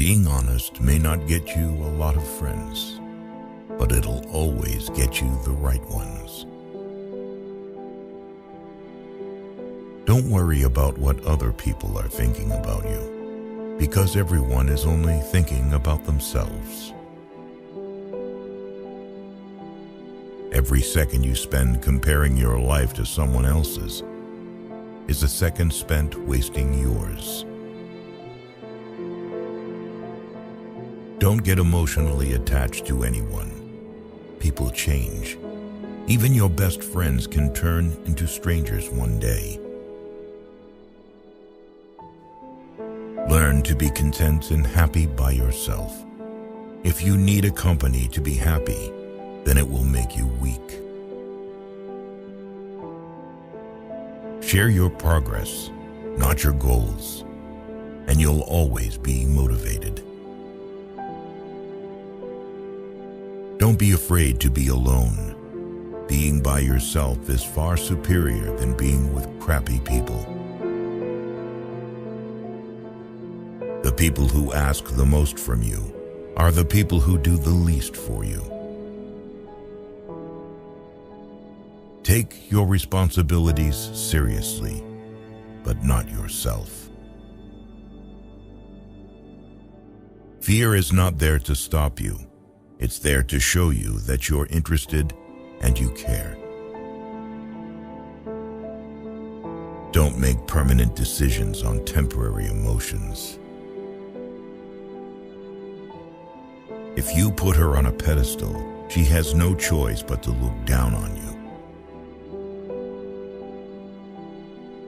Being honest may not get you a lot of friends, but it'll always get you the right ones. Don't worry about what other people are thinking about you, because everyone is only thinking about themselves. Every second you spend comparing your life to someone else's is a second spent wasting yours. Don't get emotionally attached to anyone. People change. Even your best friends can turn into strangers one day. Learn to be content and happy by yourself. If you need a company to be happy, then it will make you weak. Share your progress, not your goals, and you'll always be motivated. Don't be afraid to be alone. Being by yourself is far superior than being with crappy people. The people who ask the most from you are the people who do the least for you. Take your responsibilities seriously, but not yourself. Fear is not there to stop you. It's there to show you that you're interested and you care. Don't make permanent decisions on temporary emotions. If you put her on a pedestal, she has no choice but to look down on you.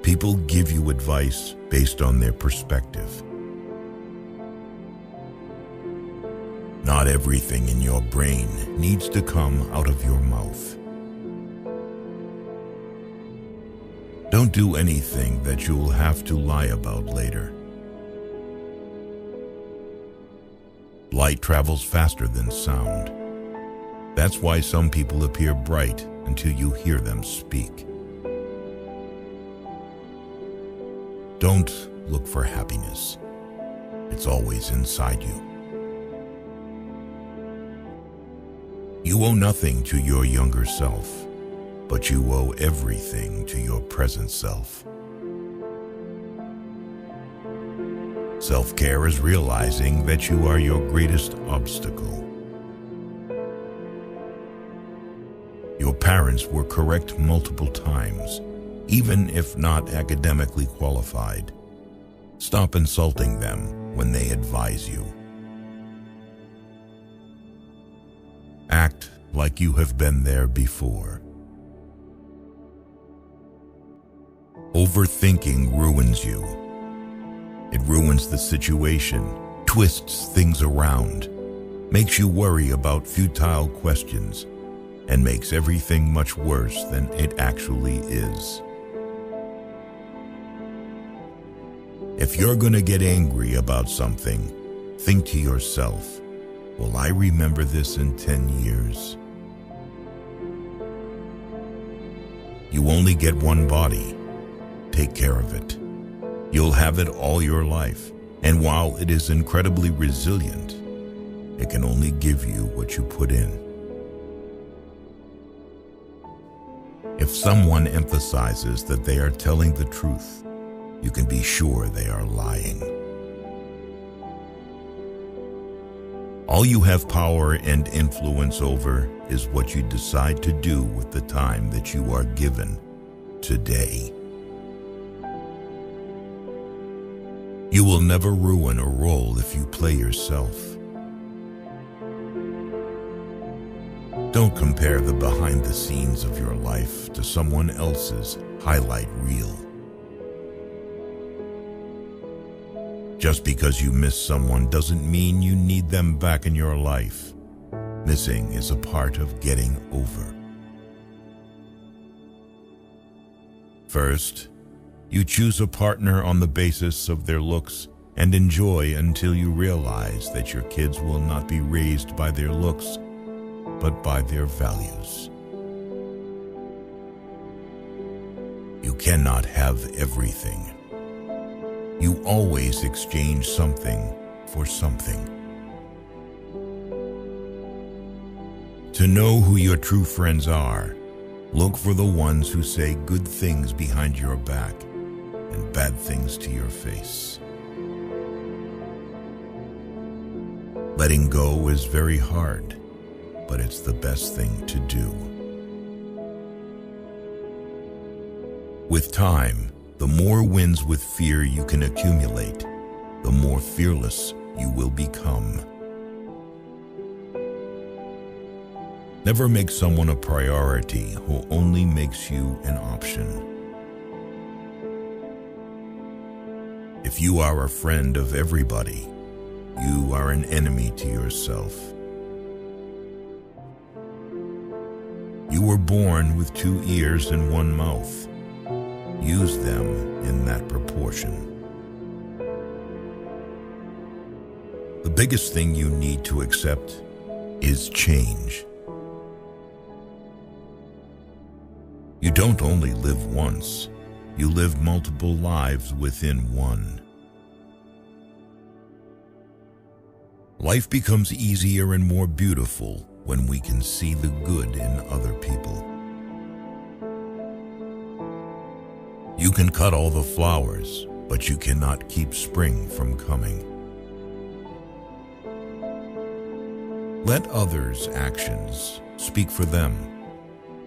People give you advice based on their perspective. Not everything in your brain needs to come out of your mouth. Don't do anything that you'll have to lie about later. Light travels faster than sound. That's why some people appear bright until you hear them speak. Don't look for happiness. It's always inside you. You owe nothing to your younger self, but you owe everything to your present self. Self-care is realizing that you are your greatest obstacle. Your parents were correct multiple times, even if not academically qualified. Stop insulting them when they advise you. Act like you have been there before. Overthinking ruins you. It ruins the situation, twists things around, makes you worry about futile questions, and makes everything much worse than it actually is. If you're gonna get angry about something, think to yourself, will I remember this in 10 years? You only get one body. Take care of it. You'll have it all your life, and while it is incredibly resilient, it can only give you what you put in. If someone emphasizes that they are telling the truth, you can be sure they are lying. All you have power and influence over is what you decide to do with the time that you are given today. You will never ruin a role if you play yourself. Don't compare the behind the scenes of your life to someone else's highlight reel. Just because you miss someone doesn't mean you need them back in your life. Missing is a part of getting over. First, you choose a partner on the basis of their looks and enjoy until you realize that your kids will not be raised by their looks, but by their values. You cannot have everything. You always exchange something for something. To know who your true friends are, look for the ones who say good things behind your back and bad things to your face. Letting go is very hard, but it's the best thing to do. With time, the more wins with fear you can accumulate, the more fearless you will become. Never make someone a priority who only makes you an option. If you are a friend of everybody, you are an enemy to yourself. You were born with 2 ears and 1 mouth. Use them in that proportion. The biggest thing you need to accept is change. You don't only live once, you live multiple lives within one. Life becomes easier and more beautiful when we can see the good in other people. You can cut all the flowers, but you cannot keep spring from coming. Let others' actions speak for them.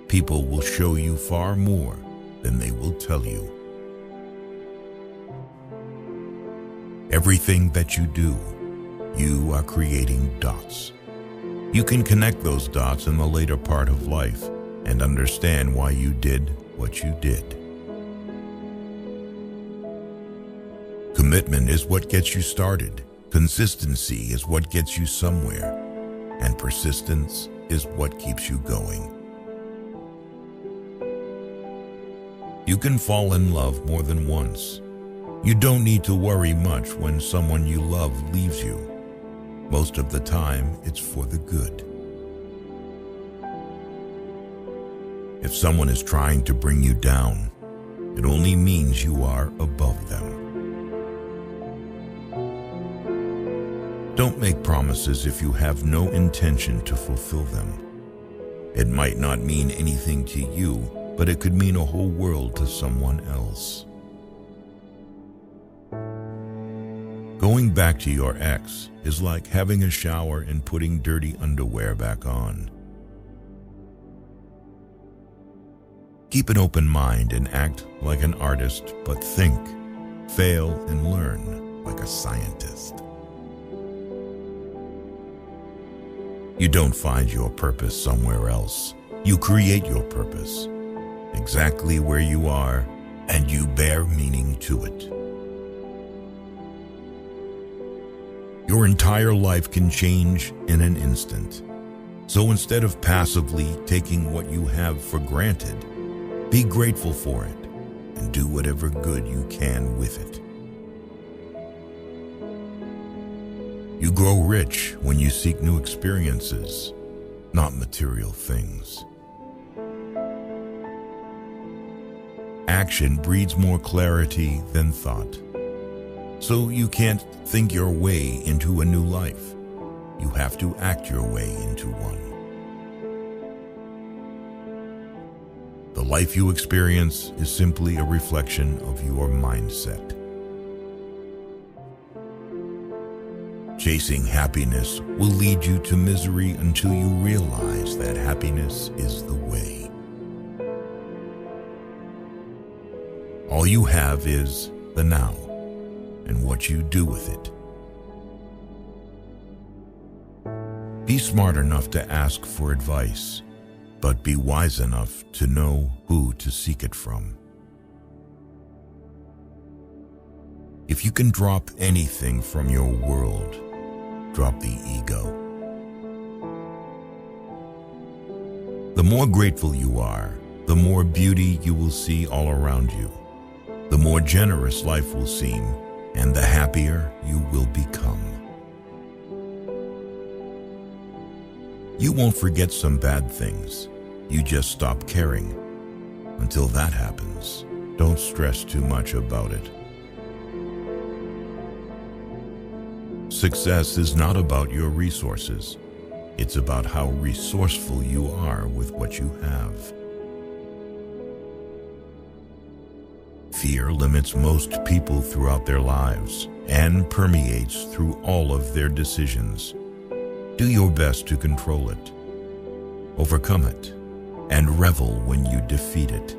People will show you far more than they will tell you. Everything that you do, you are creating dots. You can connect those dots in the later part of life and understand why you did what you did. Commitment is what gets you started. Consistency is what gets you somewhere. And persistence is what keeps you going. You can fall in love more than once. You don't need to worry much when someone you love leaves you. Most of the time, it's for the good. If someone is trying to bring you down, it only means you are above them. Don't make promises if you have no intention to fulfill them. It might not mean anything to you, but it could mean a whole world to someone else. Going back to your ex is like having a shower and putting dirty underwear back on. Keep an open mind and act like an artist, but think, fail, and learn like a scientist. You don't find your purpose somewhere else. You create your purpose, exactly where you are, and you bear meaning to it. Your entire life can change in an instant. So instead of passively taking what you have for granted, be grateful for it and do whatever good you can with it. You grow rich when you seek new experiences, not material things. Action breeds more clarity than thought. So you can't think your way into a new life. You have to act your way into one. The life you experience is simply a reflection of your mindset. Chasing happiness will lead you to misery until you realize that happiness is the way. All you have is the now and what you do with it. Be smart enough to ask for advice, but be wise enough to know who to seek it from. If you can drop anything from your world, drop the ego. The more grateful you are, the more beauty you will see all around you. The more generous life will seem, and the happier you will become. You won't forget some bad things. You just stop caring. Until that happens, don't stress too much about it. Success is not about your resources. It's about how resourceful you are with what you have. Fear limits most people throughout their lives and permeates through all of their decisions. Do your best to control it, overcome it, and revel when you defeat it.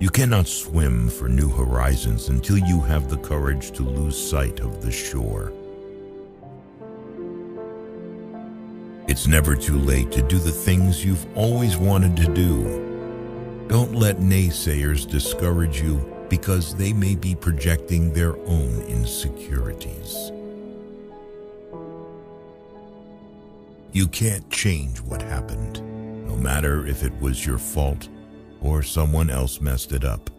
You cannot swim for new horizons until you have the courage to lose sight of the shore. It's never too late to do the things you've always wanted to do. Don't let naysayers discourage you because they may be projecting their own insecurities. You can't change what happened, no matter if it was your fault or someone else messed it up.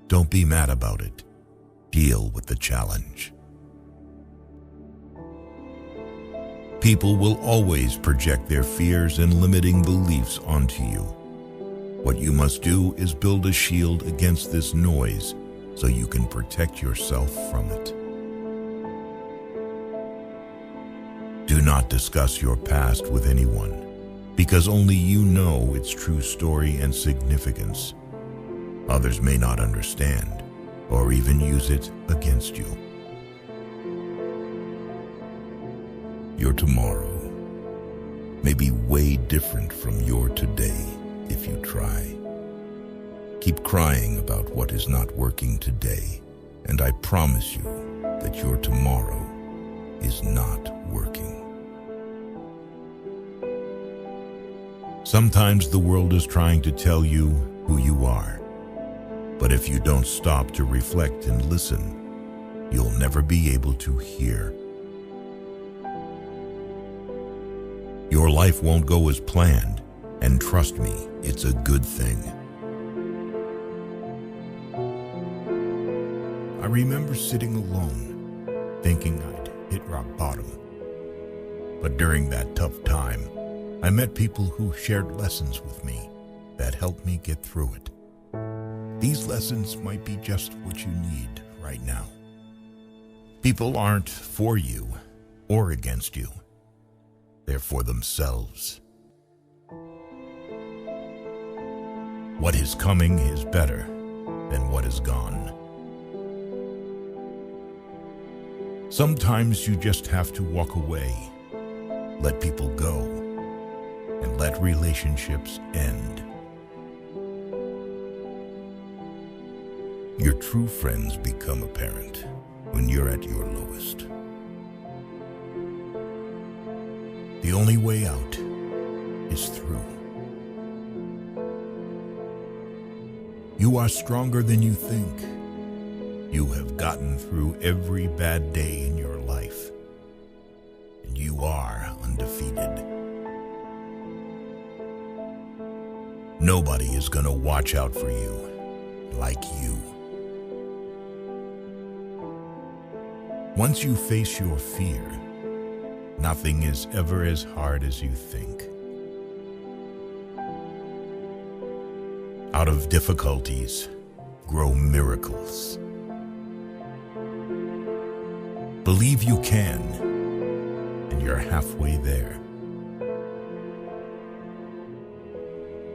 Don't be mad about it. Deal with the challenge. People will always project their fears and limiting beliefs onto you. What you must do is build a shield against this noise so you can protect yourself from it. Do not discuss your past with anyone, because only you know its true story and significance. Others may not understand or even use it against you. Your tomorrow may be way different from your today if you try. Keep crying about what is not working today, and I promise you that your tomorrow is not working. Sometimes the world is trying to tell you who you are, but if you don't stop to reflect and listen, you'll never be able to hear. Your life won't go as planned, and trust me, it's a good thing. I remember sitting alone, thinking I'd hit rock bottom. But during that tough time, I met people who shared lessons with me that helped me get through it. These lessons might be just what you need right now. People aren't for you or against you. They're for themselves. What is coming is better than what is gone. Sometimes you just have to walk away, let people go, and let relationships end. Your true friends become apparent when you're at your lowest. The only way out is through. You are stronger than you think. You have gotten through every bad day in your life, and you are undefeated. Nobody is going to watch out for you like you. Once you face your fear, nothing is ever as hard as you think. Out of difficulties grow miracles. Believe you can, and you're halfway there.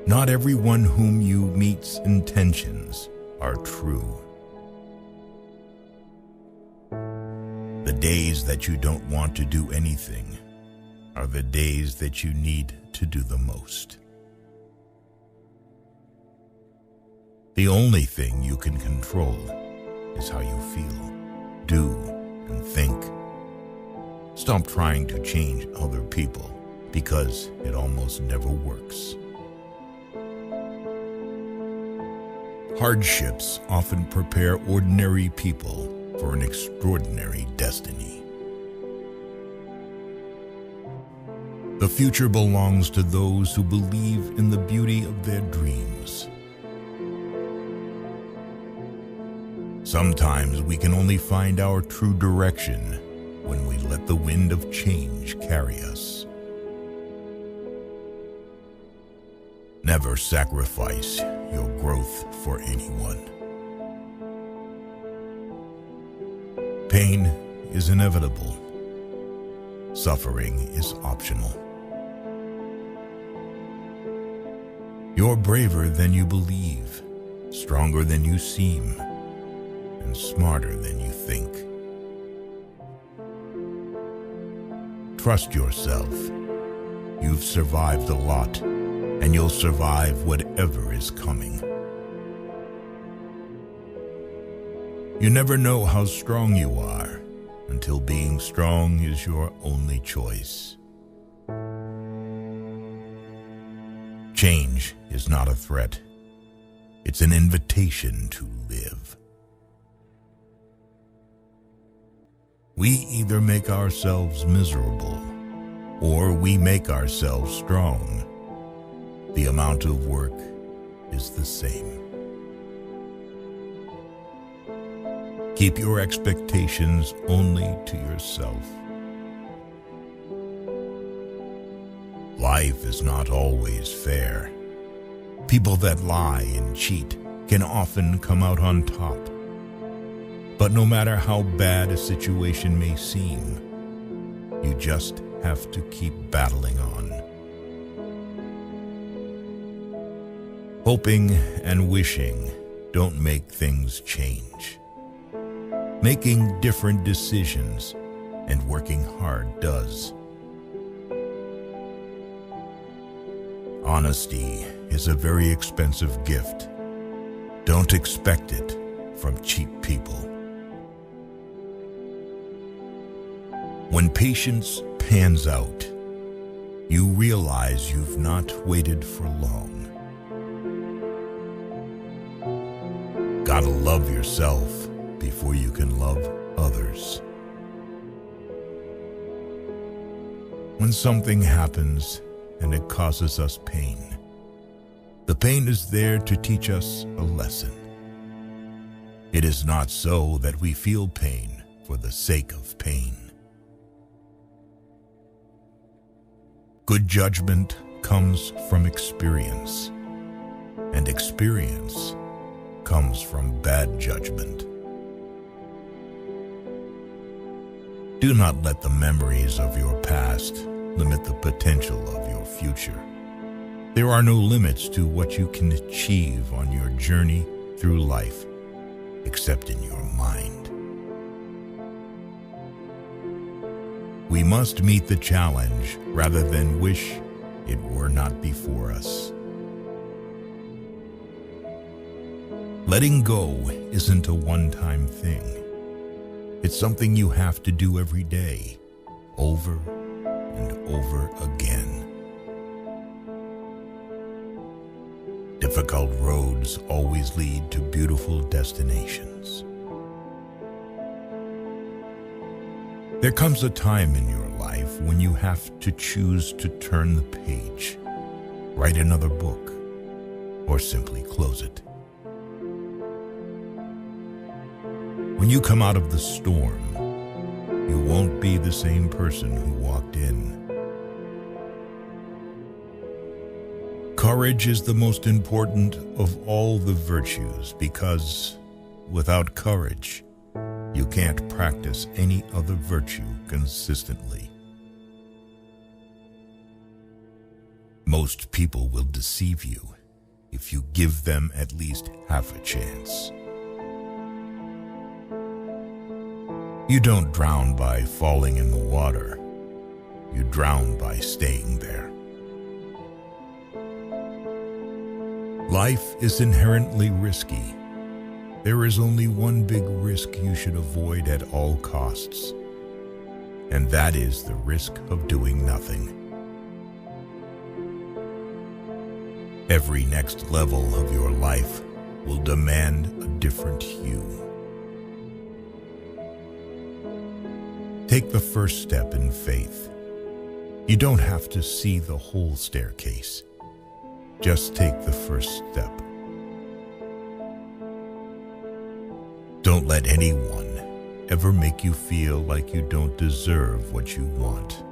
Not everyone whom you meet's intentions are true. The days that you don't want to do anything are the days that you need to do the most. The only thing you can control is how you feel, do, and think. Stop trying to change other people because it almost never works. Hardships often prepare ordinary people for an extraordinary destiny. The future belongs to those who believe in the beauty of their dreams. Sometimes we can only find our true direction when we let the wind of change carry us. Never sacrifice your growth for anyone. Pain is inevitable. Suffering is optional. You're braver than you believe, stronger than you seem, and smarter than you think. Trust yourself. You've survived a lot, and you'll survive whatever is coming. You never know how strong you are until being strong is your only choice. Change is not a threat. It's an invitation to live. We either make ourselves miserable or we make ourselves strong. The amount of work is the same. Keep your expectations only to yourself. Life is not always fair. People that lie and cheat can often come out on top. But no matter how bad a situation may seem, you just have to keep battling on. Hoping and wishing don't make things change. Making different decisions and working hard does. Honesty is a very expensive gift. Don't expect it from cheap people. When patience pans out, you realize you've not waited for long. Gotta love yourself before you can love others. When something happens and it causes us pain, the pain is there to teach us a lesson. It is not so that we feel pain for the sake of pain. Good judgment comes from experience, and experience comes from bad judgment. Do not let the memories of your past limit the potential of your future. There are no limits to what you can achieve on your journey through life, except in your mind. We must meet the challenge rather than wish it were not before us. Letting go isn't a one-time thing. It's something you have to do every day, over and over again. Difficult roads always lead to beautiful destinations. There comes a time in your life when you have to choose to turn the page, write another book, or simply close it. When you come out of the storm, you won't be the same person who walked in. Courage is the most important of all the virtues because without courage, you can't practice any other virtue consistently. Most people will deceive you if you give them at least half a chance. You don't drown by falling in the water. You drown by staying there. Life is inherently risky. There is only one big risk you should avoid at all costs, and that is the risk of doing nothing. Every next level of your life will demand a different you. Take the first step in faith. You don't have to see the whole staircase. Just take the first step. Don't let anyone ever make you feel like you don't deserve what you want.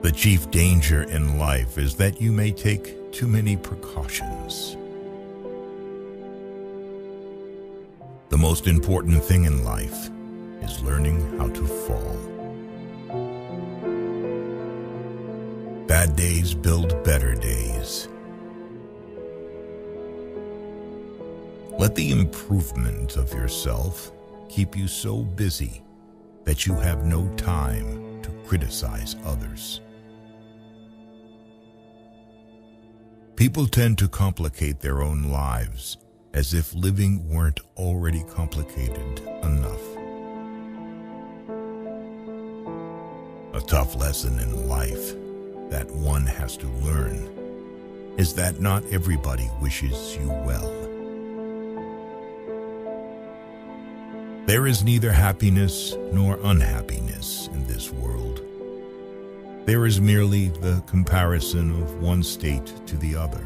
The chief danger in life is that you may take too many precautions. The most important thing in life is learning how to fall. Bad days build better days. Let the improvement of yourself keep you so busy that you have no time to criticize others. People tend to complicate their own lives as if living weren't already complicated enough. A tough lesson in life that one has to learn is that not everybody wishes you well. There is neither happiness nor unhappiness in this world. There is merely the comparison of one state to the other.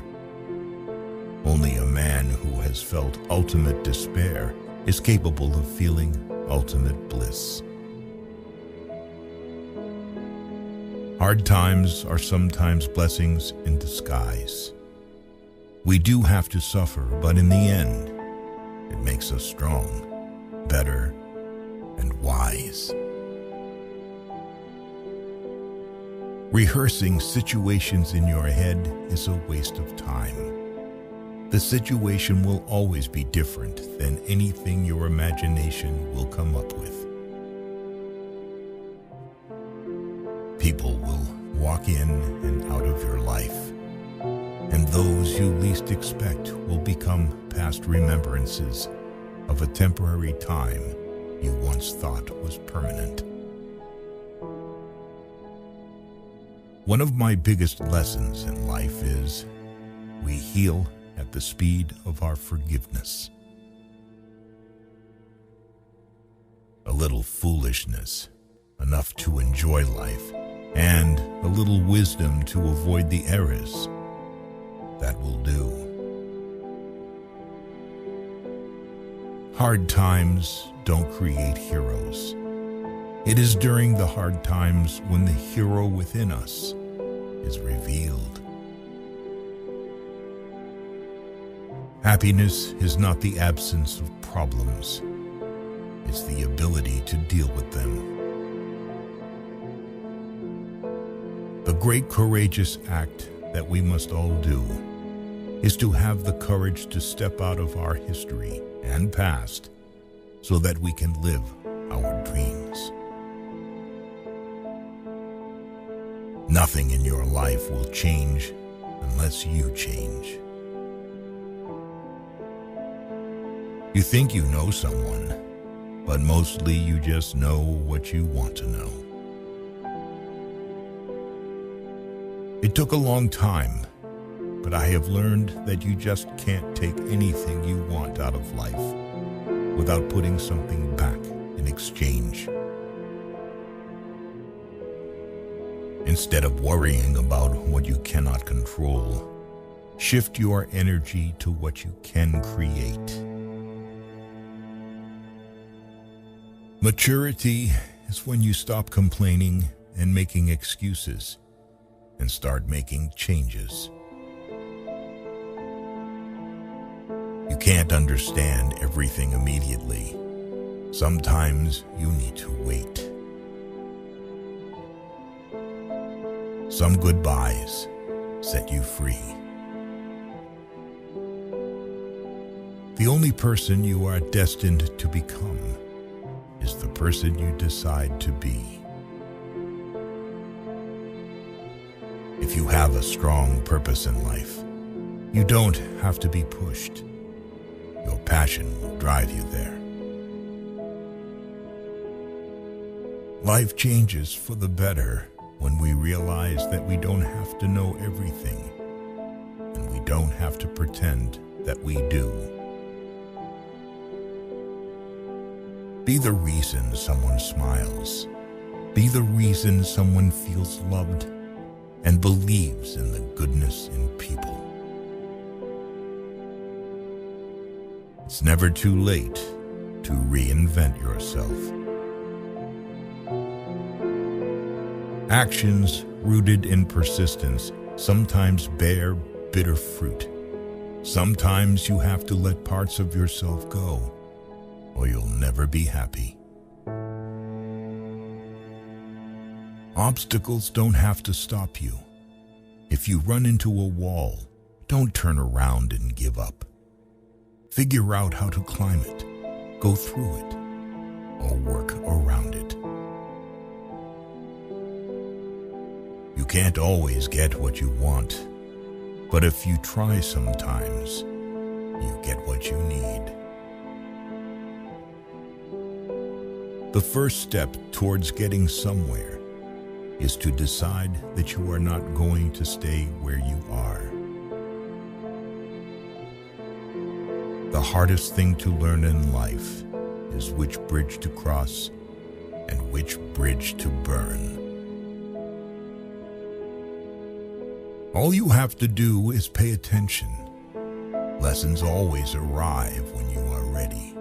Only a man who has felt ultimate despair is capable of feeling ultimate bliss. Hard times are sometimes blessings in disguise. We do have to suffer, but in the end, it makes us strong, better, and wise. Rehearsing situations in your head is a waste of time. The situation will always be different than anything your imagination will come up with. People will walk in and out of your life, and those you least expect will become past remembrances of a temporary time you once thought was permanent. One of my biggest lessons in life is we heal at the speed of our forgiveness. A little foolishness, enough to enjoy life, and a little wisdom to avoid the errors. That will do. Hard times don't create heroes. It is during the hard times when the hero within us is revealed. Happiness is not the absence of problems. It's the ability to deal with them. The great courageous act that we must all do is to have the courage to step out of our history and past so that we can live our dreams. Nothing in your life will change unless you change. You think you know someone, but mostly you just know what you want to know. It took a long time, but I have learned that you just can't take anything you want out of life without putting something back in exchange. Instead of worrying about what you cannot control, shift your energy to what you can create. Maturity is when you stop complaining and making excuses and start making changes. You can't understand everything immediately. Sometimes you need to wait. Some goodbyes set you free. The only person you are destined to become is the person you decide to be. If you have a strong purpose in life, you don't have to be pushed. Your passion will drive you there. Life changes for the better when we realize that we don't have to know everything, and we don't have to pretend that we do. Be the reason someone smiles. Be the reason someone feels loved and believes in the goodness in people. It's never too late to reinvent yourself. Actions rooted in persistence sometimes bear bitter fruit. Sometimes you have to let parts of yourself go never be happy. Obstacles don't have to stop you. If you run into a wall, don't turn around and give up. Figure out how to climb it, go through it, or work around it. You can't always get what you want, but if you try sometimes, you get what you need. The first step towards getting somewhere is to decide that you are not going to stay where you are. The hardest thing to learn in life is which bridge to cross and which bridge to burn. All you have to do is pay attention. Lessons always arrive when you are ready.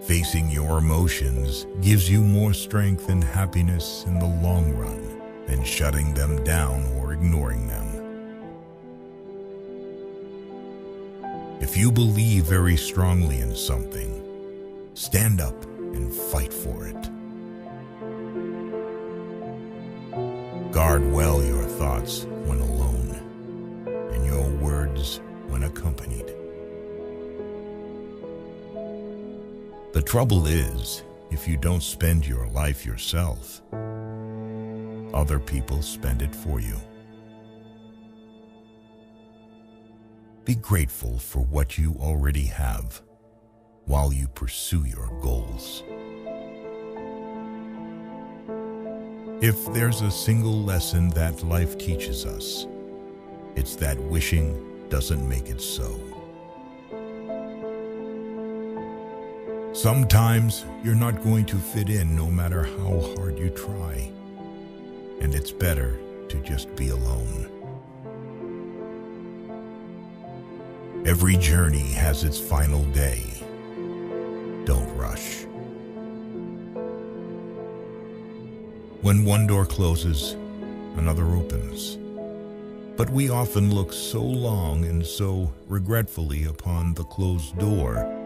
Facing your emotions gives you more strength and happiness in the long run than shutting them down or ignoring them. If you believe very strongly in something, stand up and fight for it. Guard well your thoughts when alone, and your words when accompanied. The trouble is, if you don't spend your life yourself, other people spend it for you. Be grateful for what you already have while you pursue your goals. If there's a single lesson that life teaches us, it's that wishing doesn't make it so. Sometimes you're not going to fit in no matter how hard you try, and it's better to just be alone. Every journey has its final day. Don't rush. When one door closes, another opens. But we often look so long and so regretfully upon the closed door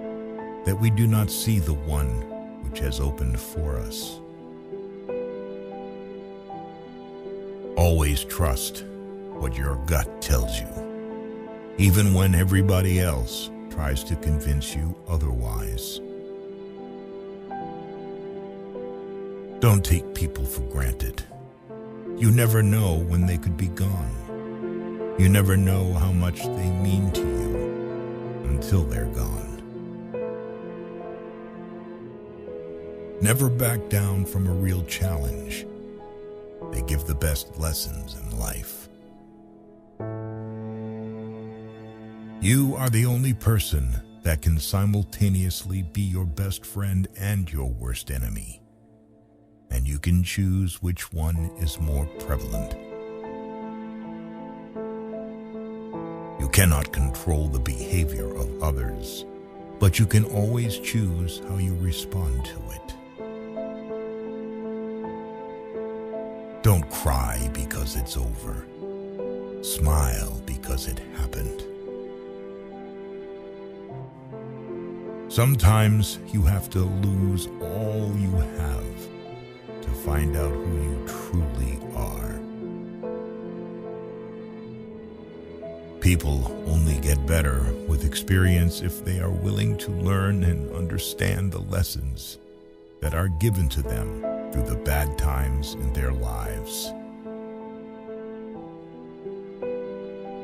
that we do not see the one which has opened for us. Always trust what your gut tells you, even when everybody else tries to convince you otherwise. Don't take people for granted. You never know when they could be gone. You never know how much they mean to you until they're gone. Never back down from a real challenge. They give the best lessons in life. You are the only person that can simultaneously be your best friend and your worst enemy. And you can choose which one is more prevalent. You cannot control the behavior of others, but you can always choose how you respond to it. Don't cry because it's over. Smile because it happened. Sometimes you have to lose all you have to find out who you truly are. People only get better with experience if they are willing to learn and understand the lessons that are given to them through the bad times in their lives.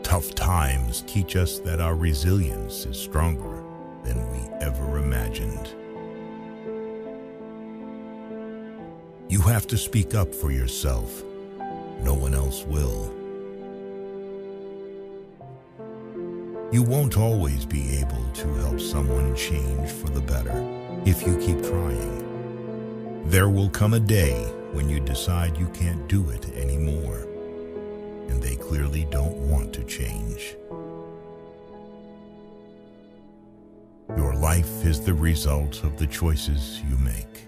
Tough times teach us that our resilience is stronger than we ever imagined. You have to speak up for yourself. No one else will. You won't always be able to help someone change for the better if you keep trying. There will come a day when you decide you can't do it anymore, and they clearly don't want to change. Your life is the result of the choices you make.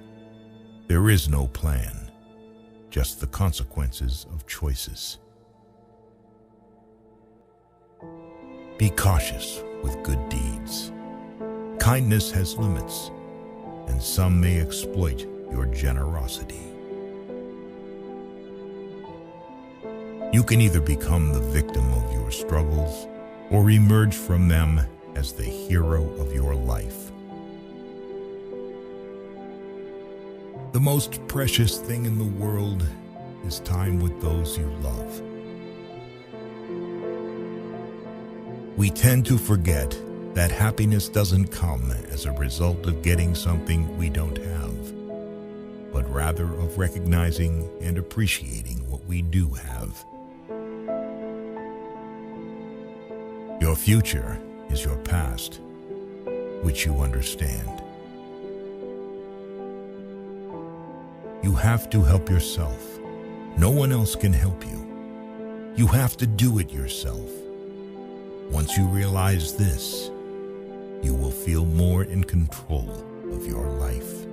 There is no plan, just the consequences of choices. Be cautious with good deeds. Kindness has limits, and some may exploit your generosity. You can either become the victim of your struggles or emerge from them as the hero of your life. The most precious thing in the world is time with those you love. We tend to forget that happiness doesn't come as a result of getting something we don't have, but rather of recognizing and appreciating what we do have. Your future is your past, which you understand. You have to help yourself. No one else can help you. You have to do it yourself. Once you realize this, you will feel more in control of your life.